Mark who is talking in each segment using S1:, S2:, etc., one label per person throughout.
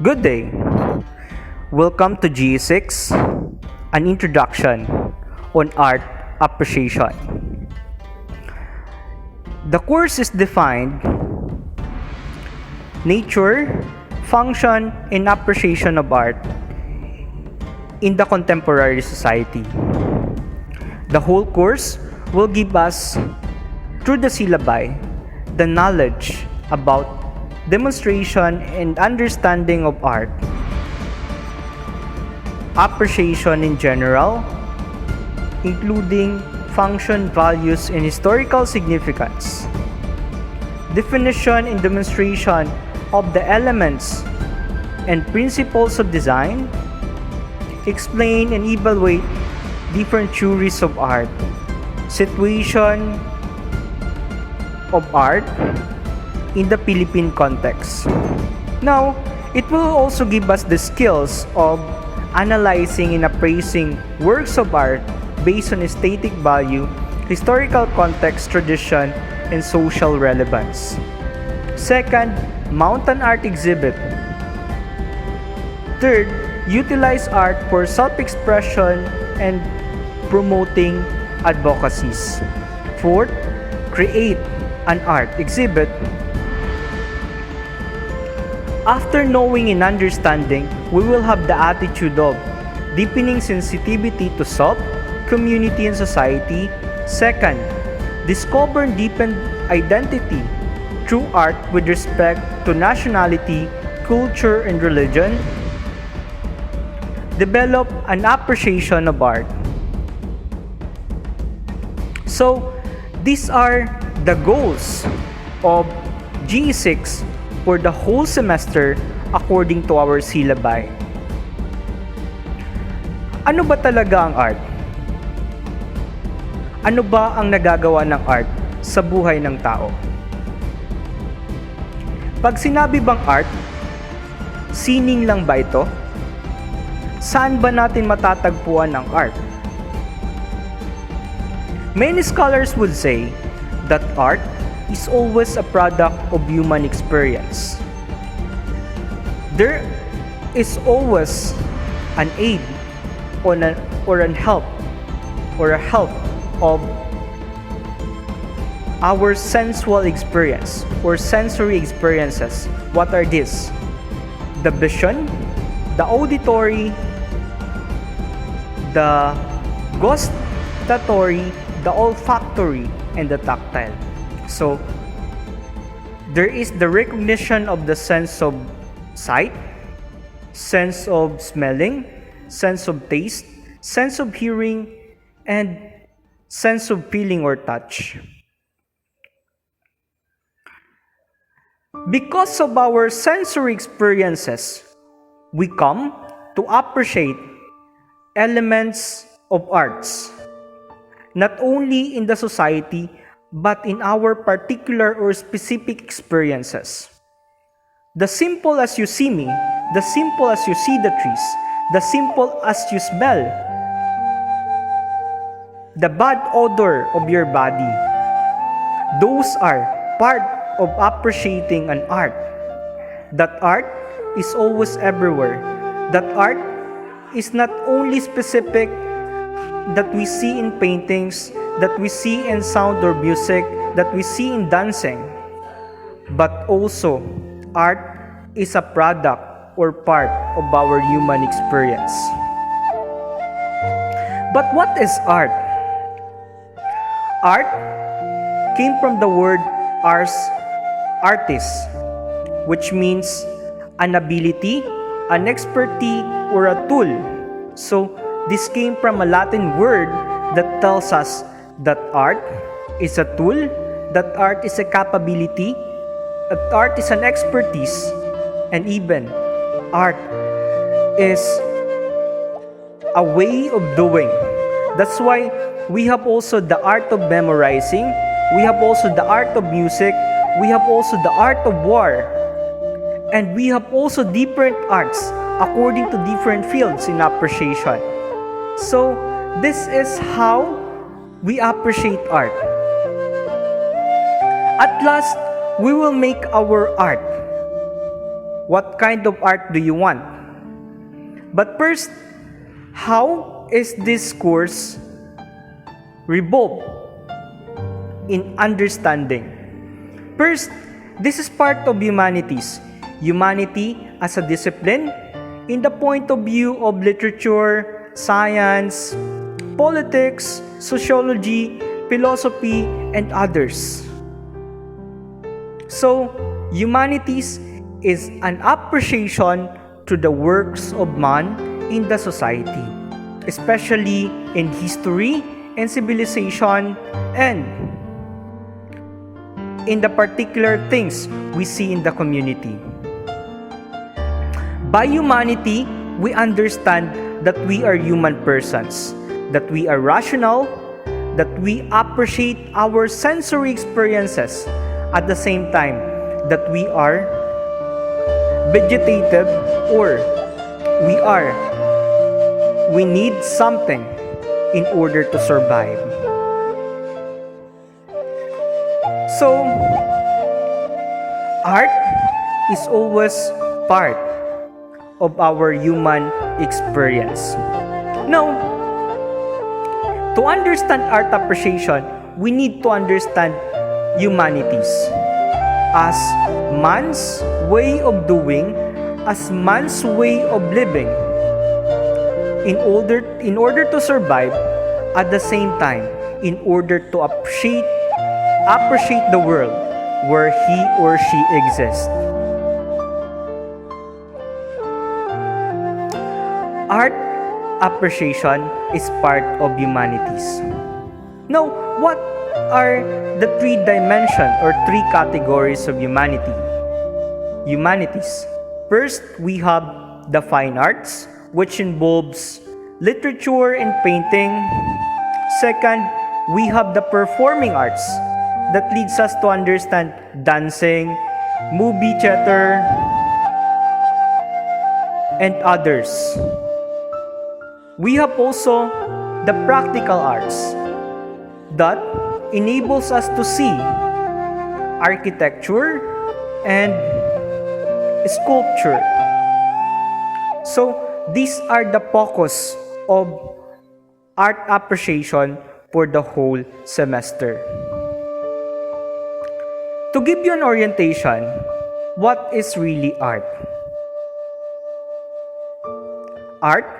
S1: Good day. Welcome to GE6, an introduction on art appreciation. The course is defined nature, function, and appreciation of art in the contemporary society. The whole course will give us, through the syllabi, the knowledge about demonstration and understanding of art, appreciation in general, including function, values, and historical significance, definition and demonstration of the elements and principles of design, explain and evaluate different theories of art, situation of art in the Philippine context. Now, it will also give us the skills of analyzing and appraising works of art based on aesthetic value, historical context, tradition, and social relevance. Second, mount an art exhibit. Third, utilize art for self-expression and promoting advocacies. Fourth, create an art exhibit. After knowing and understanding, we will have the attitude of deepening sensitivity to self, community, and society. Second, discover and deepen identity through art with respect to nationality, culture, and religion. Develop an appreciation of art. So, these are the goals of GE6 for the whole semester according to our syllabi. Ano ba talaga ang art? Ano ba ang nagagawa ng art sa buhay ng tao? Pag sinabi bang art, sining lang ba ito? Saan ba natin matatagpuan ang art? Many scholars would say that art is always a product of human experience. There is always an aid or a help of our sensual experience or sensory experiences. What are these? The vision, the auditory, the gustatory, the olfactory, and the tactile. So, there is the recognition of the sense of sight, sense of smelling, sense of taste, sense of hearing, and sense of feeling or touch. Because of our sensory experiences, we come to appreciate elements of arts, not only in the society, but in our particular or specific experiences. The simple as you see me, the simple as you see the trees, the simple as you smell, the bad odor of your body, those are part of appreciating an art. That art is always everywhere. That art is not only specific that we see in paintings, that we see in sound or music, that we see in dancing, but also art is a product or part of our human experience. But what is art? Art came from the word ars, artist, which means an ability, an expertise, or a tool. So, this came from a Latin word that tells us that art is a tool, that art is a capability, that art is an expertise, and even art is a way of doing. That's why we have also the art of memorizing, we have also the art of music, we have also the art of war, and we have also different arts according to different fields in appreciation. So, this is how we appreciate art. At last, we will make our art. What kind of art do you want? But first, how is this course revolved in understanding? First, this is part of humanities. Humanity as a discipline in the point of view of literature, science, politics, sociology, philosophy, and others. So, humanities is an appreciation to the works of man in the society, especially in history and civilization and in the particular things we see in the community. By humanity, we understand that we are human persons, that we are rational, that we appreciate our sensory experiences at the same time that we are vegetative or we need something in order to survive. So, art is always part of our human experience. Now, to understand art appreciation, we need to understand humanities as man's way of doing, as man's way of living, in order to survive, at the same time, in order to appreciate the world where he or she exists. Art appreciation is part of humanities. Now, what are the three dimensions or three categories of humanities? First, we have the fine arts, which involves literature and painting. Second, we have the performing arts that leads us to understand dancing, movie theater, and others. We have also the practical arts that enables us to see architecture and sculpture. So, these are the focus of art appreciation for the whole semester. To give you an orientation, what is really art? Art,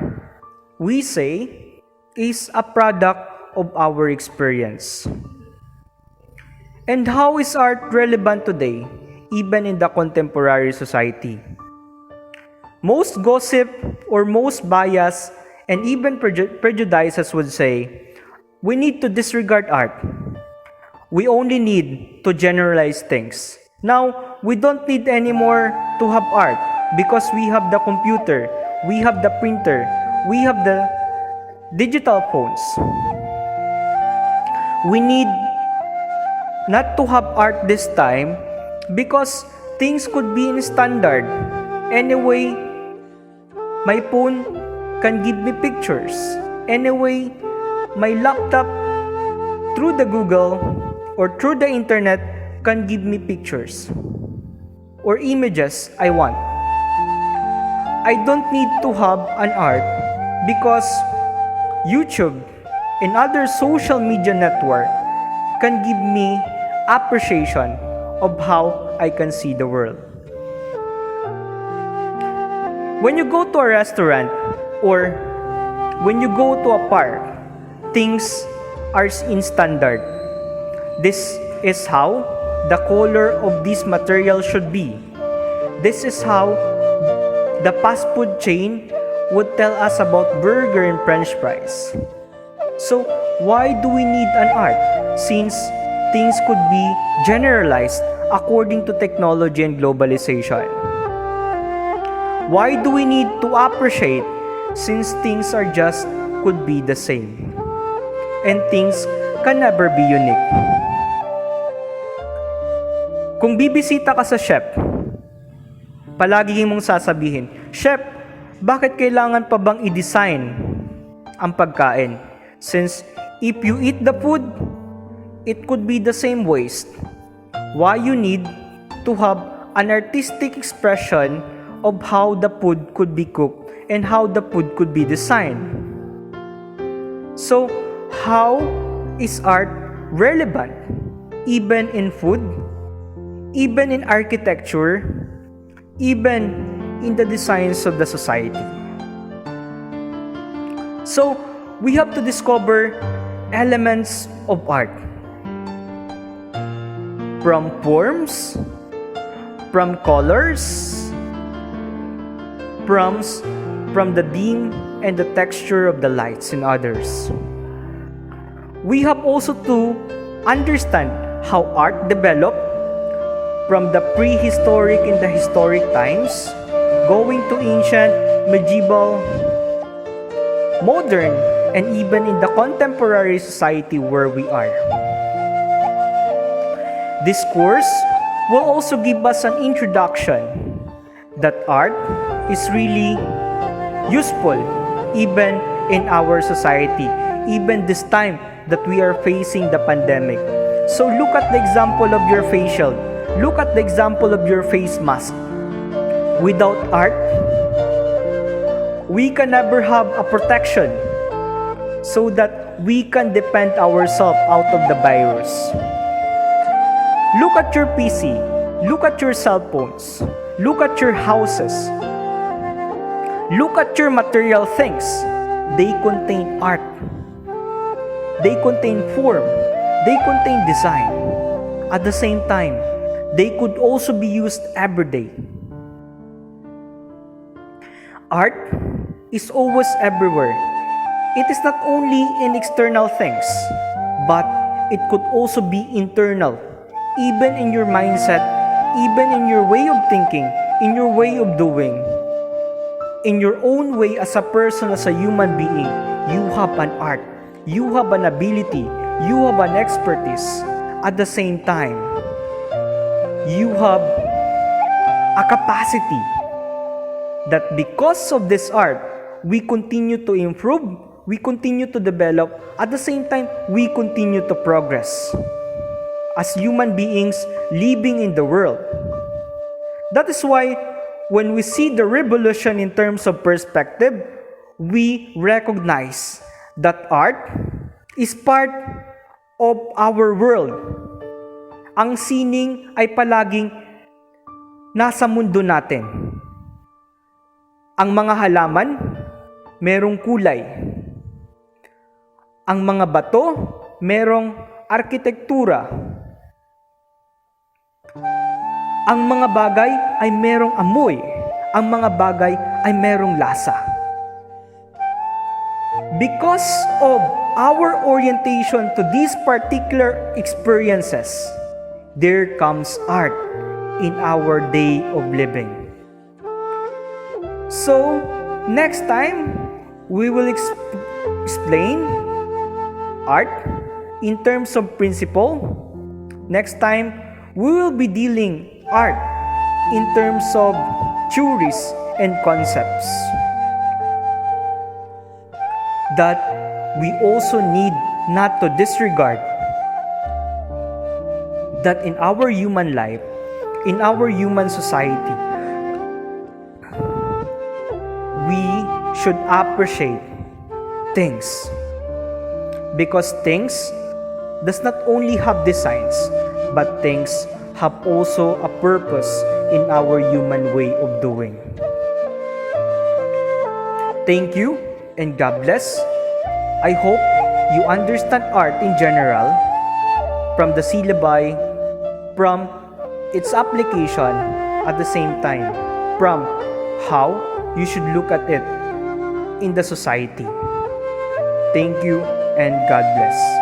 S1: we say, is a product of our experience. And how is art relevant today, even in the contemporary society? Most gossip or most bias and even prejudices would say, we need to disregard art. We only need to generalize things. Now, we don't need anymore to have art because we have the computer, we have the printer, we have the digital phones. We need not to have art this time because things could be in standard. Anyway, my phone can give me pictures. Anyway, my laptop through the Google or through the internet can give me pictures or images I want. I don't need to have an art because YouTube and other social media network can give me appreciation of how I can see the world. When you go to a restaurant or when you go to a park, things are in standard. This is how the color of this material should be. This is how the fast food chain would tell us about burger and french fries. So, why do we need an art since things could be generalized according to technology and globalization? Why do we need to appreciate since things are just could be the same and things can never be unique? Kung bibisita ka sa chef, palagi mong sasabihin, "Chef, bakit kailangan pa bang i-design ang pagkain? Since if you eat the food, it could be the same waste. Why you need to have an artistic expression of how the food could be cooked and how the food could be designed. So, how is art relevant? Even in food, even in architecture, even in the designs of the society. So, we have to discover elements of art. From forms, from colors, from the dim and the texture of the lights in others. We have also to understand how art developed from the prehistoric and the historic times, going to ancient, medieval, modern, and even in the contemporary society where we are. This course will also give us an introduction that art is really useful even in our society, even this time that we are facing the pandemic. So look at the example of your face shield. Look at the example of your face mask. Without art, we can never have a protection so that we can defend ourselves out of the virus. Look at your PC. Look at your cell phones. Look at your houses. Look at your material things. They contain art. They contain form. They contain design. At the same time, they could also be used every day. Art is always everywhere. It is not only in external things, but it could also be internal, even in your mindset, even in your way of thinking, in your way of doing. In your own way as a person, as a human being, you have an art, you have an ability, you have an expertise. At the same time, you have a capacity that because of this art, we continue to improve, we continue to develop, at the same time, we continue to progress as human beings living in the world. That is why when we see the revolution in terms of perspective, we recognize that art is part of our world. Ang sining ay palaging nasa mundo natin. Ang mga halaman, merong kulay. Ang mga bato, merong arkitektura. Ang mga bagay ay merong amoy. Ang mga bagay ay merong lasa. Because of our orientation to these particular experiences, there comes art in our day of living. So, next time, we will explain art in terms of principle. Next time, we will be dealing art in terms of theories and concepts that we also need not to disregard, that in our human life, in our human society, we should appreciate things, because things does not only have designs, but things have also a purpose in our human way of doing. Thank you and God bless. I hope you understand art in general, from the syllabi, from its application, at the same time, from how you should look at it in the society. Thank you and God bless.